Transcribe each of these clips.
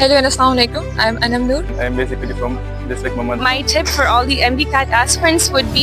Hello and assalamu alaikum. I'm Anam Noor. I am basically from district Mohammed. My tip for all the MD-CAT aspirants would be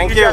thank you.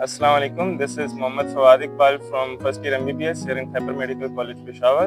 Assalamu alaikum. This is Mohammed Fawad Iqbal from first year MBBS here in Khyber Medical College Peshawar.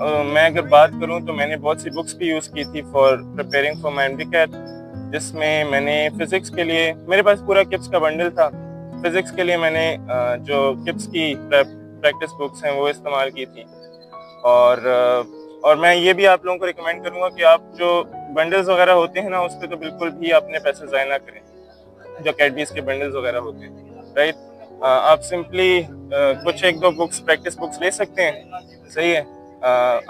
میں اگر بات کروں تو میں نے بہت سی books بھی use کی تھی for preparing for my M D CAT, جس میں میں نے فزکس کے لیے میرے پاس پورا کپس کا بنڈل تھا. فزکس کے لیے میں نے جو کپس کی پریکٹس بکس ہیں وہ استعمال کی تھی. اور میں یہ بھی آپ لوگوں کو ریکمینڈ کروں گا کہ آپ جو بنڈلز وغیرہ ہوتے ہیں نا اس پہ تو بالکل بھی اپنے پیسے ضائع نہ کریں، جو اکیڈمیز کے بنڈلز وغیرہ ہوتے ہیں، رائٹ. آپ سمپلی کچھ ایک دو بکس پریکٹس بکس لے سکتے ہیں، صحیح ہے.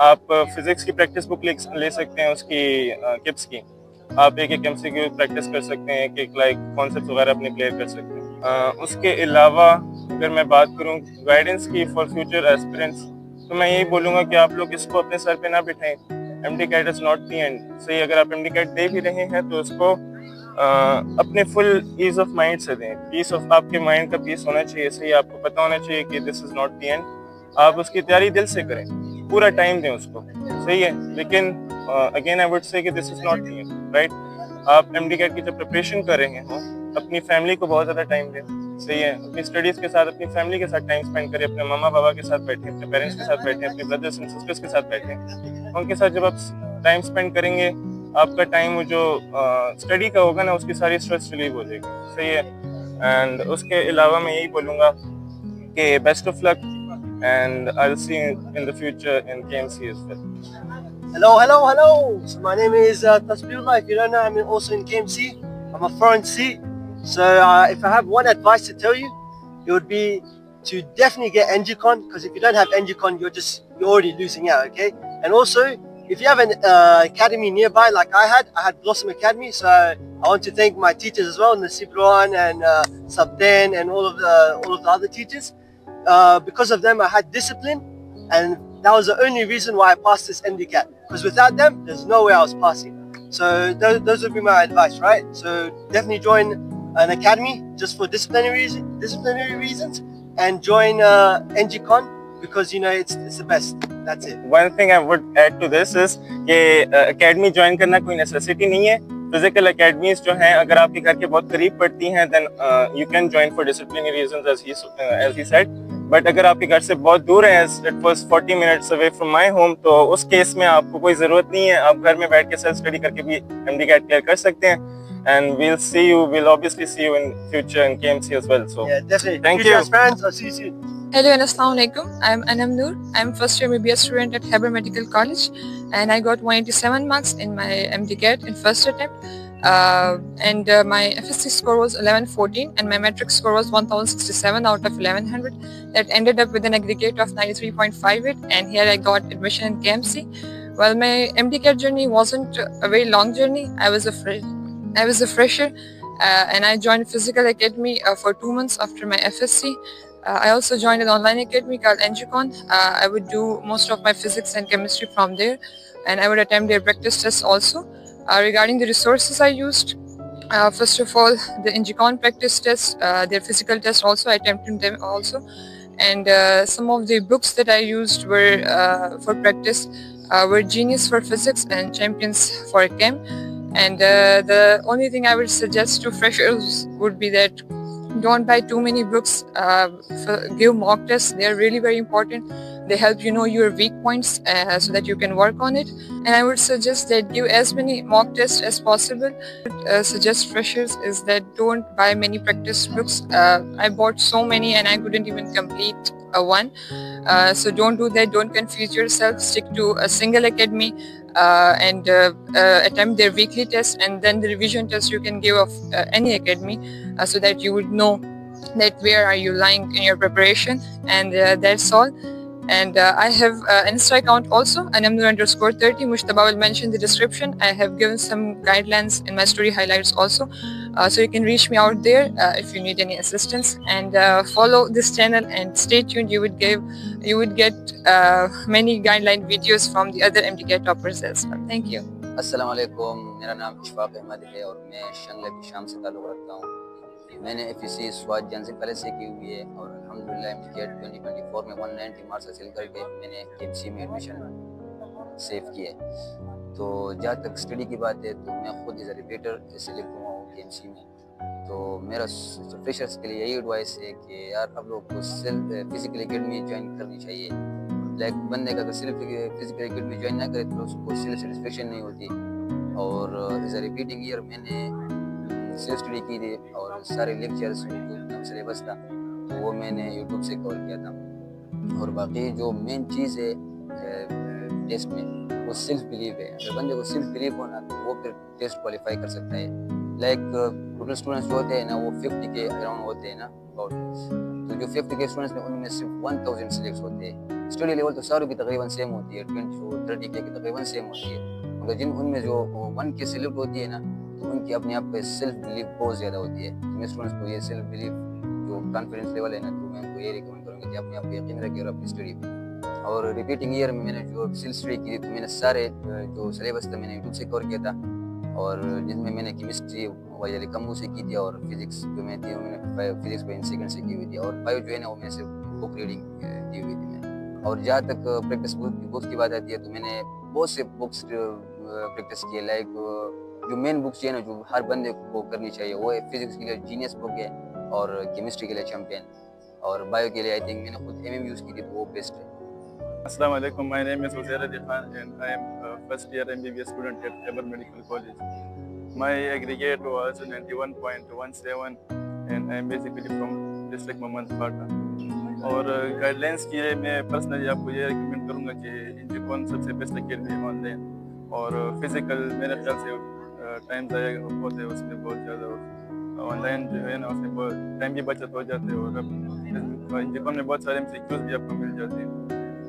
آپ فزکس کی پریکٹس بک لے سکتے ہیں، اس کی کپس کی آپ ایک ایک MCQ پریکٹس کر سکتے ہیں، ایک ایک لائک کانسیپٹ وغیرہ اپنے کلیئر کر سکتے ہیں. اس کے علاوہ اگر میں بات کروں گائیڈنس کی فار فیوچر ایسپیرنٹس، تو میں یہی بولوں گا کہ آپ لوگ اس کو اپنے سر پہ نہ بٹھائیں. M D CAT is not the end. صحیح، اگر آپ ایم ڈی کیٹ دے بھی رہے ہیں تو اس کو اپنے فل ایز آف مائنڈ سے دیں. پیس آف آپ کے مائنڈ کا پیس ہونا چاہیے. صحیح، آپ کو پتہ ہونا چاہیے کہ this is not the and. آپ اس کی تیاری دل سے کریں، پورا ٹائم دیں اس کو، صحیح ہے. لیکن اگین آئی وڈ سے کہ this is not the end, right. آپ ایم ڈی کیٹ کی جب پریپریشن کر رہے ہوں اپنی فیملی کو بہت زیادہ ٹائم دیں، صحیح ہے. اپنی اسٹڈیز کے ساتھ اپنی فیملی کے ساتھ ٹائم اسپینڈ کریں. اپنے ماما بابا کے ساتھ بیٹھیں، اپنے پیرنٹس کے ساتھ بیٹھیں، اپنے بردرس اینڈ سسٹرس کے ساتھ بیٹھیں. ان کے ساتھ جب آپ ٹائم اسپینڈ کریں گے آپ کا ٹائم جو اسٹڈی کا ہوگا نا اس کی ساری اسٹریس ریلیو ہو جائے گی، صحیح ہے. اینڈ اس کے علاوہ میں یہی بولوں گا کہ best of luck and I'll see you in the future in KMC as well. Hello. So my name is Tasbihullah. If you don't know, I'm also in KMC. I'm a foreign seat. So if I have one advice to tell you, it would be to definitely get NGCon, because if you don't have NGCon, you're already losing out, okay? And also, if you have an academy nearby like I had Blossom Academy. So I want to thank my teachers as well, Nasib Rohan and Sabdan and all of the other teachers. Because of them I had discipline, and that was the only reason why I passed this MDCAT, because without them there's no way I was passing. So those would be my advice, right? So definitely join an academy just for disciplinary reasons, and join NGCon because you know it's the best. That's it. One thing I would add to this is کہ academy join کرنا کوئی necessity نہیں ہے. Physical academies جو ہیں اگر آپ کے گھر کے بہت قریب پڑتی ہیں then you can join for disciplinary reasons as he said. But اگر آپ کے گھر سے بہت دور ہے it was 40 minutes away from my home, تو اس کیس میں آپ کو کوئی ضرورت نہیں ہے. آپ گھر میں بیٹھ کے سیلف اسٹڈی کر کے بھی ایم ڈی کیٹ کلیئر کر سکتے ہیں. And we'll obviously see you in future in KMC as well. So yeah, definitely. Thank Future you. aspirants, I'll see you soon. Hello and Assalamu alaikum. I'm Anam Noor. I'm first year MBBS student at Khyber Medical College, and I got 187 marks in my MDCAT in first attempt. And my FSC score was 1114 and my metric score was 1067 out of 1100. That ended up with an aggregate of 93.58, and here I got admission in KMC. Well, my MDCAT journey wasn't a very long journey. I was a fresher, and I joined physical academy for 2 months after my FSC. I also joined an online academy called NGCon. I would do most of my physics and chemistry from there, and I would attempt their practice tests also. Regarding the resources I used, first of all, the NGCon practice tests, their physical tests also, I attempted them also. And some of the books that I used were for practice were Genius for Physics and Champions for Chem. And the only thing I would suggest to freshers would be that don't buy too many books. Give mock tests. They are really very important. They help you know your weak points so that you can work on it. And I would suggest that give as many mock tests as possible. Suggest freshers is that don't buy many practice books. I bought so many and I couldn't even complete one. So don't do that. Don't confuse yourself. Stick to a single academy and attempt their weekly tests, and then the revision test you can give of any academy so that you would know that where are you lying in your preparation. And that's all. And I have an Insta account also, anamnoor_30. Mushtaba will mention the description. I have given some guidelines in my story highlights also. So you can reach me out there if you need any assistance. And follow this channel and stay tuned. You would get many guideline videos from the other MDCAT toppers as well. Thank you. السلام علیکم. میرا نام اشفاق احمد ہے اور میں شنگلہ کی شام سے تعلق رکھتا ہوں. میں نے FEC سوات جان سے پہلے سے کی ہوئی ہے اور الحمدللہ MDCAT 2024 میں 190 مارکس حاصل کر کے میں نے KMC میں ایڈمیشن سیو کی ہے. تو جہاں تک اسٹڈی کی بات ہے تو میں خود ایز اے ریپیٹر سلیکٹ ہوا ہوں KMC میں. تو میرا فریشرس کے لیے یہی ایڈوائس ہے کہ یار اب لوگ کو فزیکل اکیڈمی جوائن کرنی چاہیے. لائک بندے کا اگر صرف فزیکل اکیڈمی جوائن نہ کرے تو اس کو سیلف سیٹسفیکشن نہیں ہوتی. اور ایز اے ریپیٹنگ ایئر میں نے سیلف اسٹڈی کی تھی اور سارے لیکچرس جو سلیبس تھا وہ میں نے یوٹیوب سے کور کیا تھا. اور باقی جو مین چیز ہے ٹیسٹ میں وہ سیلف بلیو ہے. اگر بندے کو سیلف بلیو ہونا تو وہ پھر ٹیسٹ کوالیفائی کر سکتا ہے. لائک ٹوٹل اسٹوڈنٹس جو ہوتے ہیں نا وہ 50 کے اراؤنڈ ہوتے ہیں نا اباؤٹ. تو جو 50 کے اسٹوڈنٹس میں ان میں صرف 1000 سلیکٹس ہوتے ہیں. اسٹڈی لیول تو ساروں کی تقریباً سیم ہوتی ہے, 20 to 30 کے تقریباً سیم ہوتی ہے, مگر ان میں جو 1 کے سلیکٹ ہوتی ہے نا تو ان کی اپنے آپ پہ سیلف بلیو بہت زیادہ ہوتی ہے. تو میں اسٹوڈنٹس کو یہ سیلف بلیو جو کانفیڈنس لیول ہے نا تو میں ان کو یہ ریکمینڈ کروں گا کہ اپنے آپ پہ یقین رکھیں اور اپنی اسٹڈی پہ. اور ریپیٹنگ ایئر میں نے جو سیلف اسٹڈی کی تو میں نے سارے جو سلیبس تھا میں نے یوٹیوب سے کور کیا تھا. اور جن میں نے کیمسٹری والی کمبو سے کی تھی اور فزکس جو میں تھی وہ میں نے فزکس پہ سیکنڈ سے کی ہوئی تھی. اور بایو جو ہے نا وہ میں سے بک ریڈنگ دی ہوئی تھی میں. اور جہاں تک پریکٹس بکس کی بات آتی ہے تو میں نے بہت سے بکس پریکٹس کیے. لائک جو مین بکس ہے نا جو ہر بندے کو کرنی چاہیے وہ ہے فزکس کے لیے جینیس بک ہے اور کیمسٹری کے لیے چیمپئن, اور بایو کے لیے آئی تھنک میں نے خود MM یوز کی تھی تو وہ بیسٹ ہے. Assalamu alaikum. My name is Uzair Ali Khan and I am a first year MBBS student at Khyber Medical College. My aggregate was 91.17 and I am basically from district Mohammed Fata. اور guide lines کی میں personally آپ کو یہ recommend کروں گا کہ انجیکون سب سے best academy ہے آن لائن. اور فزیکل میرے خیال سے ٹائم ضائع ہوتے ہیں اس میں بہت زیادہ. آن لائن جو ہے نا اس میں بہت ٹائم کی بچت ہو جاتی ہے اور انجیکون میں بہت سارے MCQs بھی آپ کو مل جاتے ہیں.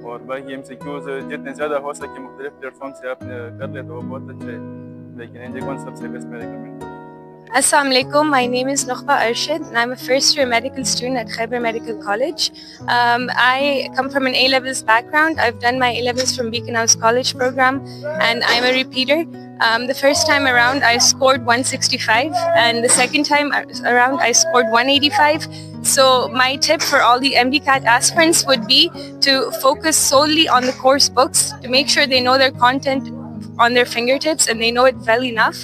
اور باقی MCQs جتنے زیادہ ہو سکے مختلف پلیٹ فارم سے آپ کر لے تو وہ بہت اچھا ہے, لیکن انجیکون سب سے بیسٹ میں ریکمینڈ کروں. Assalamu alaikum. My name is Nukhba Arshid and I'm a first year medical student at Khyber Medical College. I come from an A-levels background. I've done my A-levels from Beacon House College program and I'm a repeater. The first time around I scored 165 and the second time around I scored 185. So my tip for all the MDCAT aspirants would be to focus solely on the course books to make sure they know their content on their fingertips and they know it well enough.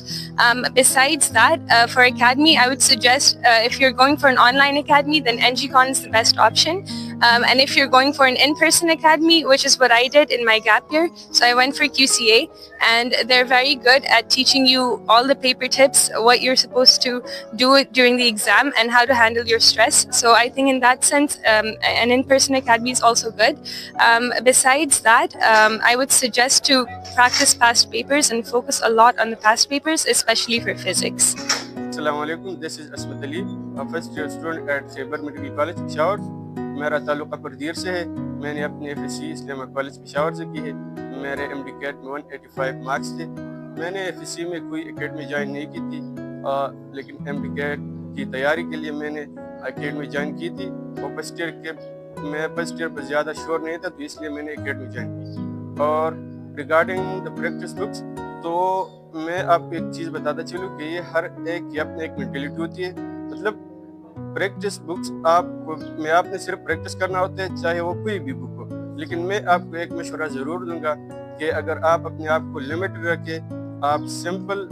Besides that, for academy, I would suggest if you're going for an online academy, then NGCon is the best option. And if you're going for an in-person academy, which is what I did in my gap year, so I went for QCA, and they're very good at teaching you all the paper tips, what you're supposed to do during the exam, and how to handle your stress. So I think in that sense, an in-person academy is also good. Besides that, I would suggest to practice past papers and focus a lot on the past papers, especially for physics. Assalamu alaikum. This is Asmat Ali, a first year student at Khyber Medical College, Peshawar. میرا تعلق اپردیر سے ہے. میں نے اپنی FSC اسلامیہ college Peshawar سے کی ہے. میرے MDCAT میں 185 مارکس تھے. میں نے FSC میں کوئی اکیڈمی جوائن نہیں کی تھی, لیکن MDCAT کی تیاری کے لیے میں نے اکیڈمی جوائن کی تھی. وہ فرسٹ ایئر پر زیادہ شور نہیں تھا تو اس لیے میں نے اکیڈمی جوائن کی تھی. اور ریگارڈنگ دا پریکٹس بکس تو میں آپ کو ایک چیز بتاتا چلوں کہ یہ ہر ایک کی اپنی ایک مینٹیلیٹی ہوتی ہے. مطلب پریکٹس بکس آپ نے صرف پریکٹس کرنا ہوتا ہے چاہے وہ کوئی بھی بک ہو, لیکن میں آپ کو ایک مشورہ ضرور دوں گا کہ اگر آپ اپنے آپ کو لمیٹڈ رکھیں, آپ سمپل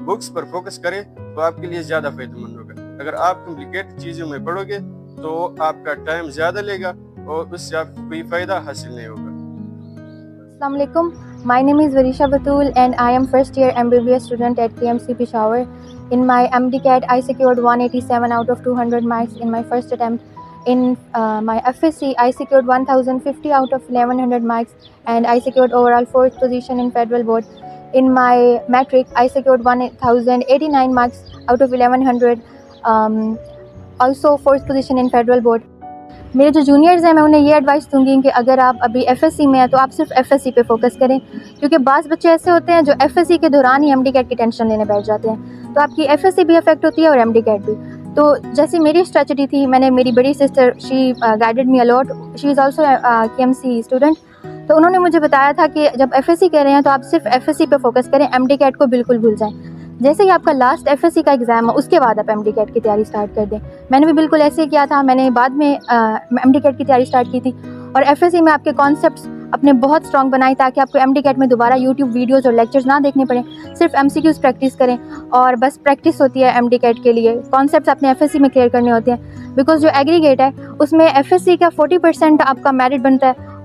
بکس پر فوکس کریں تو آپ کے لیے زیادہ فائدہ مند ہوگا. اگر آپ کمپلیکیٹڈ چیزوں میں پڑھو گے تو آپ کا ٹائم زیادہ لے گا اور اس سے آپ کو کوئی فائدہ حاصل نہیں ہوگا. Assalamu alaikum. My name is Varisha Batul and I am first year MBBS student at KMC Peshawar. In my MDCAT, I secured 187 out of 200 marks in my first attempt. In my FSC, I secured 1050 out of 1100 marks and I secured overall 4th position in federal board. In my matric, I secured 1089 marks out of 1100, also 4th position in federal board. میرے جو juniors ہیں میں انہیں یہ advice دوں گی کہ اگر آپ ابھی FSC میں ہیں تو آپ صرف FSC پہ فوکس کریں, کیونکہ بعض بچے ایسے ہوتے ہیں جو FSC کے دوران ہی MDCAT کی ٹینشن لینے بیٹھ جاتے ہیں, تو آپ کی FSC بھی افیکٹ ہوتی ہے اور MDCAT بھی. تو جیسی میری اسٹریٹجی تھی, میں نے میری بڑی sister she guided me a lot, she is also KMC student, تو انہوں نے مجھے بتایا تھا کہ جب FSC کر رہے ہیں تو آپ صرف FSC پہ فوکس کریں, MDCAT کو بالکل بھول جائیں. جیسے ہی آپ کا لاسٹ FSC کا ایگزام ہے اس کے بعد آپ MDCAT کی تیاری اسٹارٹ کر دیں. میں نے بھی بالکل ایسے ہی کیا تھا, میں نے بعد میں MDCAT کی تیاری اسٹارٹ کی تھی اور FSC میں آپ کے کانسیپٹس اپنے بہت اسٹرانگ بنائے تاکہ آپ کو MDCAT میں دوبارہ YouTube ویڈیوز اور لیکچرز نہ دیکھنے پڑیں, صرف MCQs پریکٹس کریں. اور بس پریکٹس ہوتی ہے MDCAT کے لیے, کانسیپٹس اپنے FSC میں کلیئر کرنے ہوتے ہیں, بیکاز جو ایگریگیٹ ہے اس میں FSC کا 40% آپ کا میرٹ بنتا ہے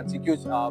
MCQs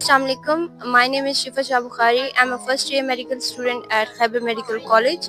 Assalamualaikum. My name is Shifa Shah Bukhari. I'm a first year medical student at Khyber Medical College.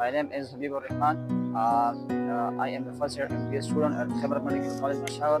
My name is Habibur Rahman. I am the first year MBA student at Khyber Medical College Peshawar.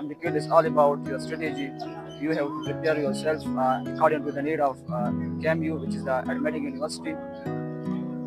MD-CAT is all about your strategy. You have to prepare yourself according to the need of KMU, which is the admitting university.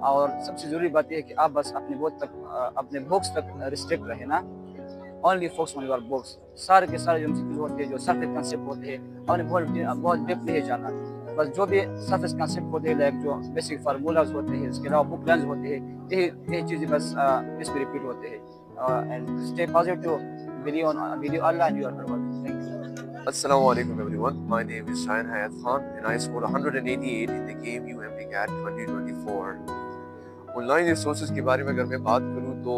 اور سب سے ضروری بات یہ ہے کہ آپ بس اپنے بکس تک ریسٹرکٹ رہے نا. Only focus on your books. سارے کے سارے جو MCQs ہوتے ہیں, جو سرفیس کنسیپٹ ہوتے ہیں, آپ نے بہت ڈیپ نہیں جانا. بس جو بھی سرفیس کنسیپٹ ہوتے ہیں, لائک جو بیسک فارمولاز ہوتے ہیں, اس کے علاوہ بک لرنز ہوتے ہیں, یہی چیزیں بس اس میں ریپیٹ ہوتے ہیں. And stay positive, believe Allah and you are hard work. Thank you. Assalamu alaikum everyone. My name is Shayan Hayat Khan and I scored 188 in the KMU MDCAT 2024. Online resources کے بارے میں اگر میں بات کروں تو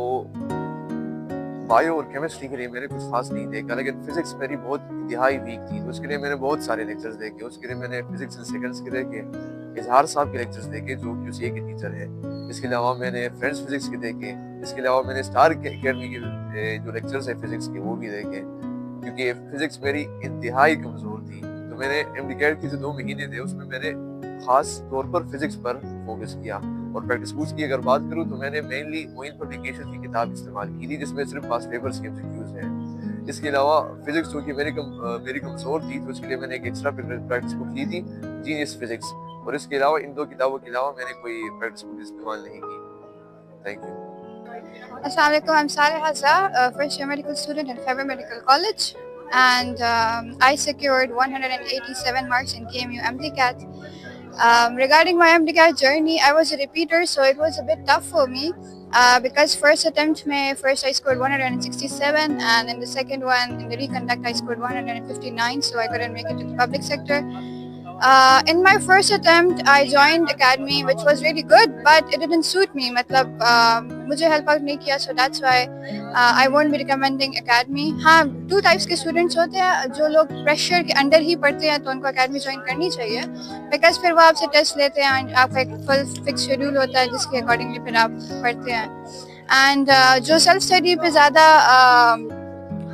بایو اور chemistry کے لیے میرے کچھ خاص نہیں دیکھا, لیکن فزکس میری بہت انتہائی ویک تھی, تو اس کے لیے میں نے بہت سارے لیکچرز دیکھے. اس کے لیے میں نے فزکس اینڈ سیکنڈس کے دیکھے, اظہار صاحب کے لیکچرز دیکھے جو QCA کے ٹیچر ہیں. اس کے علاوہ میں نے فرینڈس فزکس کے دیکھے. اس کے علاوہ میں نے اسٹار اکیڈمی کے جو لیکچرز ہیں فزکس کے وہ بھی دیکھے, کیونکہ فزکس میری انتہائی کمزور تھی. تو میں نے MDCAT کے جو 2 مہینے تھے اس میں میں نے خاص طور پر فزکس پر فوکس کیا. اور پریکٹس بکس کی اگر بات کروں تو میں نے مینلی موین پبلیکیشن کی کتاب استعمال کی تھی, جس میں صرف پاس پیپرس کے MCQs ہیں. اس کے علاوہ فزکس چونکہ میری کمزور تھی, تو اس کے لیے میں نے ایک ایکسٹرا پریکٹس بک لی تھی, جینیس فزکس. اور اس کے علاوہ ان 2 کتابوں کے علاوہ میں نے کوئی پریکٹس بک استعمال نہیں کی. Thank you. السلام علیکم. I'm Saleh Hazza, first year medical student at Khyber Medical College, and I secured 187 marks in KMU MDCAT. Regarding my MDCAT journey, I was a repeater, so it was a bit tough for me because first attempt first I scored 167, and in the second one, in the reconduct, I scored 159, so I couldn't make it to the public sector. In my first attempt, I joined academy, which was really good, but it didn't suit me. مطلب مجھے help out نہیں کیا, so that's why I won't be recommending academy. ہاں, 2 types کے students ہوتے ہیں. جو لوگ pressure کے اندر ہی پڑھتے ہیں تو ان کو academy join کرنی چاہیے, because پھر وہ آپ سے ٹیسٹ لیتے ہیں, آپ کا ایک full fixed schedule ہوتا ہے جس کے accordingly پھر آپ پڑھتے ہیں. And جو self study پہ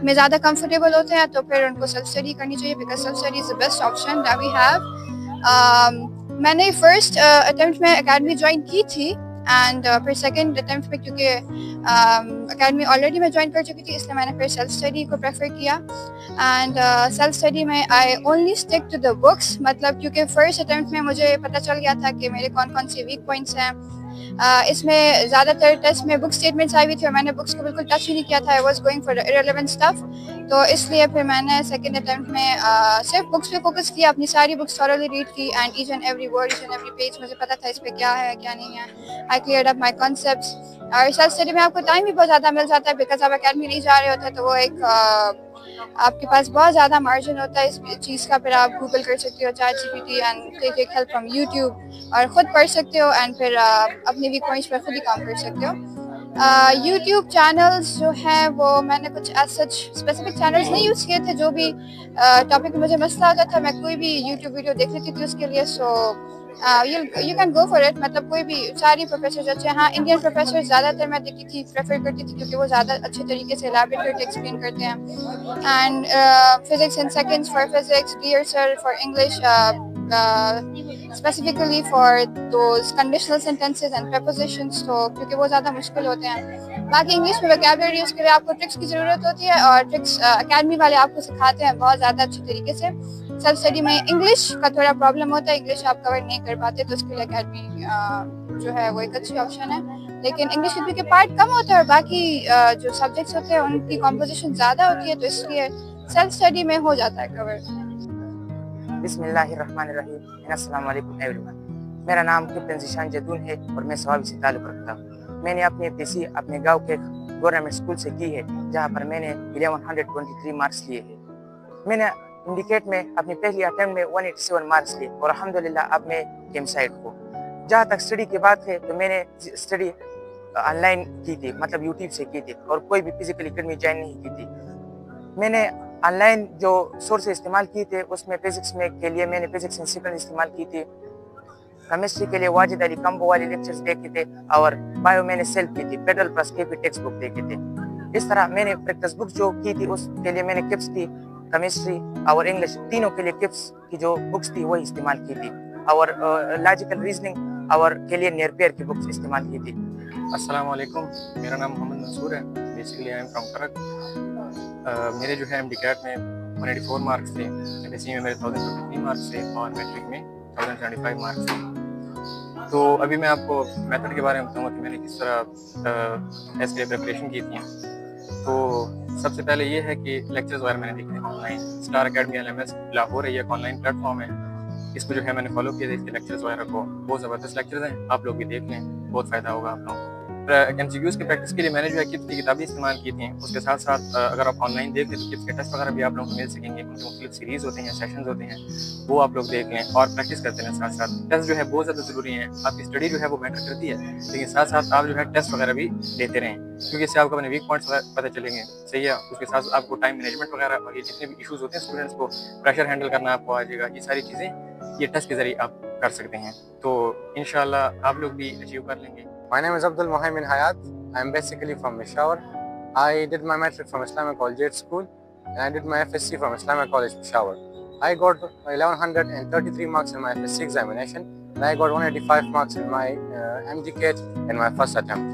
میں زیادہ کمفرٹیبل ہوتے ہیں تو پھر ان کو سیلف اسٹڈی کرنی چاہیے, because self study is the best option that we have. میں نے فرسٹ اٹیمپٹ میں اکیڈمی جوائن کی تھی, اینڈ پھر سیکنڈ اٹیمپٹ میں کیونکہ اکیڈمی آلریڈی میں جوائن کر چکی تھی, اس لیے میں نے پھر سیلف اسٹڈی کو پریفر کیا. اینڈ سیلف اسٹڈی میں I only stick to the books, مطلب کیونکہ فرسٹ اٹیمپٹ میں مجھے پتہ چل گیا تھا کہ میرے کون کون سے ویک پوائنٹس ہیں. اس میں زیادہ تر ٹیسٹ میں بک اسٹیٹمنٹس آئی ہوئی تھی اور میں نے بکس کو بالکل ٹچ ہی نہیں کیا تھا. I was going for irrelevant stuff, تو اس لیے پھر میں نے سیکنڈ اٹیمپٹ میں صرف بکس پہ فوکس کیا, اپنی ساری بکس thoroughly ریڈ کی, and each and every word, each and every page مجھے پتا تھا اس پہ کیا ہے کیا نہیں ہے. آئی کلیئرڈ اپ مائی کانسیپٹس. اور سیلف اسٹڈی میں آپ کو ٹائم بھی بہت زیادہ مل جاتا ہے, بیکاز آپ اکیڈمی نہیں جا رہے ہوتے تو وہ ایک آپ کے پاس بہت زیادہ مارجن ہوتا ہے اس چیز کا. پھر آپ گوگل کر سکتے ہو, chat GPT, and take help from YouTube, اور خود پڑھ سکتے ہو, اینڈ پھر اپنے ویک پوائنٹس پر خود ہی کام کر سکتے ہو. یوٹیوب چینلز جو ہیں وہ میں نے کچھ ایز سچ اسپیسیفک چینلز نہیں یوز کیے تھے. جو بھی ٹاپک میں مجھے مسئلہ ہوتا تھا میں کوئی بھی یوٹیوب ویڈیو دیکھ لیتی تھی اس کے لیے. So you can go for it, مطلب کوئی بھی ساری پروفیسرز اچھے. ہاں, انڈین پروفیسر زیادہ تر میں دیکھتی تھی, پریفر کرتی تھی, کیونکہ وہ زیادہ اچھے طریقے سے ایلیبریٹ کر کے ایکسپلین کرتے ہیں. And physics in seconds for physics, dear sir for English, specifically for those conditional sentences and prepositions, تو کیونکہ وہ زیادہ مشکل ہوتے ہیں. باقی انگلش میں ویکیبلری, اس کے لیے آپ کو ٹرکس کی ضرورت ہوتی ہے, اور ٹرکس اکیڈمی والے آپ کو سکھاتے ہیں بہت زیادہ اچھے طریقے سے. سیلف اسٹڈی میں انگلش کا تھوڑا پرابلم ہوتا ہے, انگلش آپ کور نہیں کر پاتے, تو اس کے لیے اکیڈمی جو ہے وہ ایک اچھی آپشن ہے. لیکن انگلش کے پارٹ کم ہوتا ہے, اور باقی جو سبجیکٹس ہوتے ہیں ان کی کمپوزیشن زیادہ ہوتی ہے, تو اس لیے سیلف اسٹڈی میں ہو جاتا ہے کور. بسم اللہ الرحمن الرحیم. السلام علیکم ایوری ون. میرا نام کیپٹن ذیشان جدون ہے اور میں سوابی سے تعلق رکھتا ہوں. میں نے اپنی FTC اپنے گاؤں کے گورنمنٹ اسکول سے کی ہے, جہاں پر میں نے 1123 مارکس لیے ہیں. میں نے MDCAT میں اپنی پہلی اٹیمپٹ میں 187 مارکس لیے, اور الحمدللہ اب میں کیم سائٹ ہوں. جہاں تک اسٹڈی کی بات ہے تو میں نے اسٹڈی آن لائن کی تھی, مطلب یوٹیوب سے کی تھی, اور کوئی بھی فزیکل اکیڈمی جوائن نہیں کی تھی. میں نے آن لائن جو سورس استعمال کی تھے اس میں فزکس میں کے لیے میں نے فزکس اینڈ سیکنڈ استعمال کی تھی. کیمسٹری کے لیے واجد علی کمبو والے لیکچرز دیکھے تھے, اور بایو میں نے سیلف کی تھی, federal plus KP text book دیکھے تھے. اس طرح میں نے پریکٹس بک جو کی تھی اس کے لیے میں نے کپس کی, کیمسٹری اور انگلش تینوں کے لیے کپس کی جو بکس تھی وہی استعمال کی تھی, اور لاجیکل ریزننگ اور کے لیے نیئر کی بکس استعمال کی تھی. السلام علیکم. میرا نام محمد منصور ہے. بیسیکلی آئی ایم فرام کرک. میرے جو ہے MDCAT میں 184 مارکس تھے, FSC میں میرے 1053 مارکس تھے, اور میٹرک میں 1075 مارکس تھے. تو ابھی میں آپ کو میتھڈ کے بارے میں بتاؤں گا کہ میں نے کس طرح ٹیسٹ کے لیے پریپریشن کی تھی. تو سب سے پہلے یہ ہے کہ لیکچرز وغیرہ میں نے دیکھے on line. Star academy LMS Lahore ہے, یہ ایک آن لائن پلیٹ فارم ہے. اس کو جو ہے میں نے فالو کیا تھا. اس کے لیکچرز وغیرہ کو بہت زبردست لیکچرز ہیں, آپ لوگ بھی دیکھ لیں, بہت فائدہ ہوگا آپ لوگوں کو. MCQs کے پریکٹس کے لیے میں نے جو ہے کٹس کی کتابیں استعمال کی تھیں. اس کے ساتھ ساتھ اگر آپ آن لائن دیکھ لیں تو کٹس کے ٹیسٹ وغیرہ بھی آپ لوگوں کو مل سکیں گے. ان کے مختلف سیریز ہوتے ہیں, سیشنز ہوتے ہیں, وہ آپ لوگ دیکھ لیں اور پریکٹس کرتے ہیں ساتھ ساتھ. ٹیسٹ جو ہے بہت زیادہ ضروری ہیں. آپ کی اسٹڈی جو ہے وہ میٹر کرتی ہے, لیکن ساتھ ساتھ آپ جو ہے ٹیسٹ وغیرہ بھی دیتے رہیں, کیونکہ اس سے آپ کو اپنے ویک پوائنٹس پتہ چلیں گے. صحیح ہے. اس کے ساتھ آپ کو ٹائم مینجمنٹ وغیرہ اور یہ جتنے بھی ایشوز ہوتے ہیں اسٹوڈنٹس کو, پریشر ہینڈل کرنا آپ کو آ جائے گا. یہ ساری چیزیں یہ ٹیسٹ کے ذریعے آپ کر سکتے ہیں. تو انشاءاللہ آپ لوگ بھی اچیو کر لیں گے. My name is Abdul Muhaimin Hayat. I'm basically from Peshawar. I did my matric from Islamic Collegiate School and I did my FSC from Islamic College Peshawar. I got 1133 marks in my FSC examination and I got 185 marks in my MDCAT in my first attempt.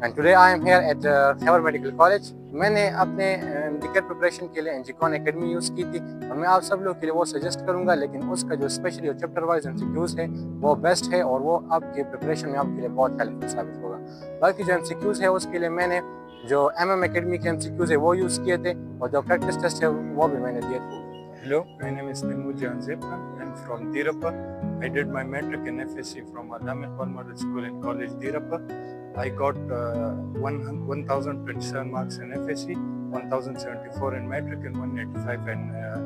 And today I am here at Khyber Medical College. میں نے اپنے MDCAT preparation کے لیے انجیکون academy use کی تھی اور میں آپ سب لوگ کے لیے وہ سجیسٹ کروں گا, لیکن اس کا جو اسپیشلی اور چیپٹر وائز MCQs ہے وہ بیسٹ ہے اور وہ آپ کے پریپریشن میں آپ کے لیے بہت ہیلپ فل ثابت ہوگا. باقی جو MCQs ہے اس کے لیے میں نے جو MM اکیڈمی کے MCQs ہے وہ یوز کیے تھے اور جو پریکٹس ٹیسٹ ہے وہ بھی میں نے دیے تھے. Hello, my name is Nimud Janzib. I'm from Dirappa. I did my matric and FSC from Adam Iqbal Model School in College Dirappa. I got 1027 marks in FSC, 1074 in matric and 185 in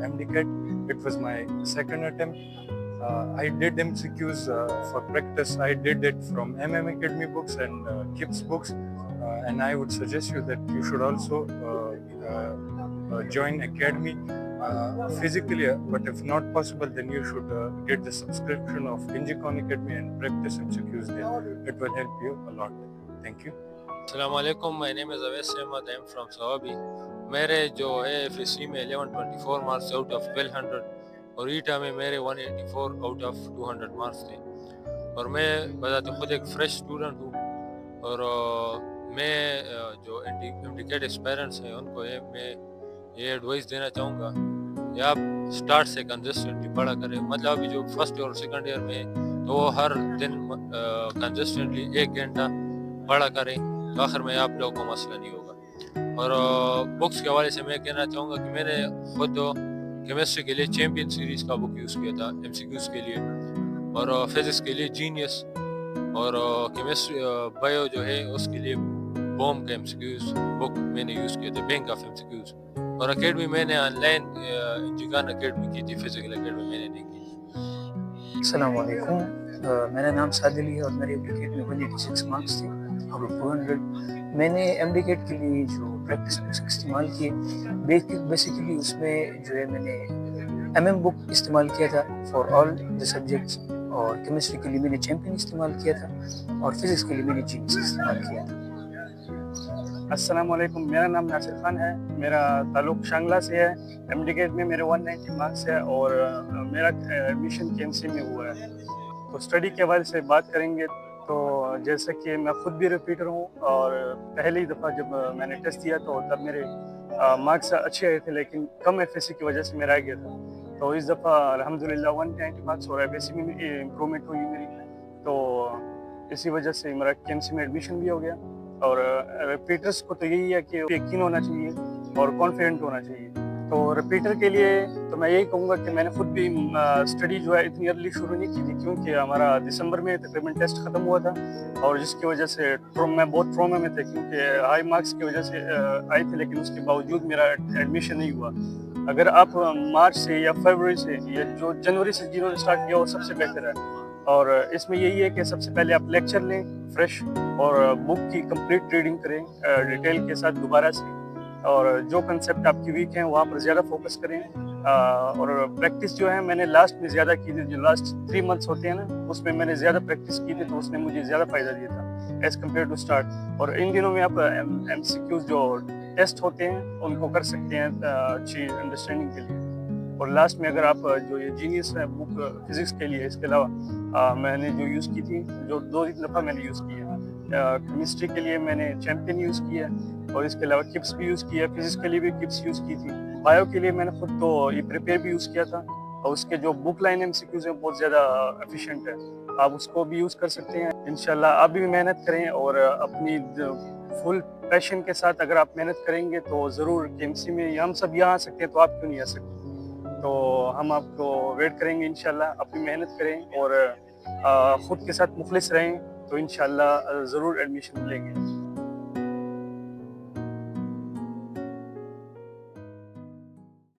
MDCAT. It was my second attempt. I did MCQs for practice. I did it from MM Academy books and KIPS books. And I would suggest you that you should also join academy physically, but if not possible then you should get the subscription of Injicon Academy and practice MCQs there. It will help you a lot. Thank you. Assalamu alaikum. My name is Awais Ahmed. I am from Sawabi. میرے جو ہے FSC میں 1124 marks out of 1200 اور ایٹا میں میرے 184 out of 200 marks تھے. اور میں بذات خود ایک فریش اسٹوڈنٹ ہوں اور میں جو MDCAT اسپائرنٹس ہیں ان کو میں یہ ایڈوائس دینا چاہوں گا کہ آپ اسٹارٹ سے کنسسٹنٹلی پڑھا کریں. مطلب ابھی جو فرسٹ اور سیکنڈ ایئر میں تو وہ ہر دن کنسسٹنٹلی 1 گھنٹہ پڑھا کریں تو آخر میں آپ لوگوں کو مسئلہ نہیں ہوگا. اور بکس کے حوالے سے میں کہنا چاہوں گا کہ میں نے خود کیمسٹری کے لیے چیمپئن سیریز کا بک یوز کیا تھا MCQs کے لیے, اور فزکس کے لیے جینیس, اور کیمسٹری بایو جو ہے اس کے لیے بوم کا MCQs بک میں نے یوز کیا تھا, بینک آف MCQs. اور اکیڈمی میں نے آن لائن انجیکان اکیڈمی کی تھی, فزیکل اکیڈمی میں نے نہیں کی تھی. السلام علیکم. میرا نام سعد علی ہے اور میری MDCAT میں 186 مارکس تھے آؤٹ آف 200. میں نے MDCAT کے لیے جو پریکٹس بکس استعمال کیے بیسیکلی اس میں جو ہے میں نے MM بک استعمال کیا تھا فار آل دا سبجیکٹس, اور کیمسٹری کے لیے میں نے چیمپئن استعمال کیا تھا اور فزکس کے لیے میں نے جینیس استعمال کیا تھا. السلام علیکم. میرا نام ناصر خان ہے, میرا تعلق شانگلہ سے ہے. MDCAT میں میرے 190 مارکس ہے اور میرا ایڈمیشن KMC میں ہوا ہے. تو اسٹڈی کے حوالے سے بات کریں گے تو جیسا کہ میں خود بھی ریپیٹر ہوں اور پہلی دفعہ جب میں نے ٹیسٹ دیا تو تب میرے مارکس اچھے آئے تھے, لیکن کم FSC کی وجہ سے میرا آ گیا تھا. تو اس دفعہ الحمدللہ 190 مارکس اور FSC میں بھی امپرومنٹ ہوئی میری, تو اسی وجہ سے میرا KMC میں ایڈمیشن بھی ہو گیا. اور ریپیٹرس کو تو یہی ہے کہ یقین ہونا چاہیے اور کانفیڈنٹ ہونا چاہیے. تو ریپیٹر کے لیے تو میں یہی کہوں گا کہ میں نے خود بھی اسٹڈی جو ہے اتنی ارلی شروع نہیں کی تھی, کیونکہ ہمارا دسمبر میں تقریباً ٹیسٹ ختم ہوا تھا اور جس کی وجہ سے میں بہت ٹروما میں تھا, کیونکہ ہائی مارکس کی وجہ سے آئے تھے لیکن اس کے باوجود میرا ایڈمیشن نہیں ہوا. اگر آپ مارچ سے یا فروری سے یا جو جنوری سے جنہوں نے اسٹارٹ کیا وہ سب سے بہتر ہے. اور اس میں یہی ہے کہ سب سے پہلے آپ لیکچر لیں فریش اور بک کی کمپلیٹ ریڈنگ کریں ڈیٹیل کے ساتھ دوبارہ سے, اور جو کنسیپٹ آپ کی ویک ہیں وہاں پر زیادہ فوکس کریں. اور پریکٹس جو ہے میں نے لاسٹ میں زیادہ کی تھی, جو لاسٹ 3 منتھس ہوتے ہیں نا اس میں میں نے زیادہ پریکٹس کی تھی, تو اس نے مجھے زیادہ فائدہ دیا تھا ایز کمپیئر ٹو اسٹارٹ. اور ان دنوں میں آپ MCQs جو ٹیسٹ ہوتے ہیں ان کو کر سکتے ہیں اچھی انڈرسٹینڈنگ کے لیے. اور لاسٹ میں اگر آپ جو یہ جینیس ہے بک فزکس کے لیے, اس کے علاوہ میں نے جو یوز کی تھی جو 2 دفعہ میں نے یوز کی ہے, کیمسٹری کے لیے میں نے چیمپئن یوز کیا اور اس کے علاوہ KIPS بھی یوز کیا, فزکس کے لیے بھی KIPS یوز کی تھی. بایو کے لیے میں نے خود تو یہ پریپیئر بھی یوز کیا تھا اور اس کے جو بک لائن MCQs ہیں بہت زیادہ ایفیشینٹ ہے. آپ اس کو بھی یوز کر سکتے ہیں. انشاءاللہ آپ بھی محنت کریں اور اپنی فل پیشن کے ساتھ اگر آپ محنت کریں گے تو ضرور KMC میں ہم سب یہاں آ سکتے ہیں, تو آپ کیوں نہیں آ سکتے. تو ہم آپ کو ویٹ کریں گے انشاءاللہ. اپنی محنت کریں اور خود کے ساتھ مخلص رہیں تو انشاءاللہ ضرور ایڈمیشن لیں گے.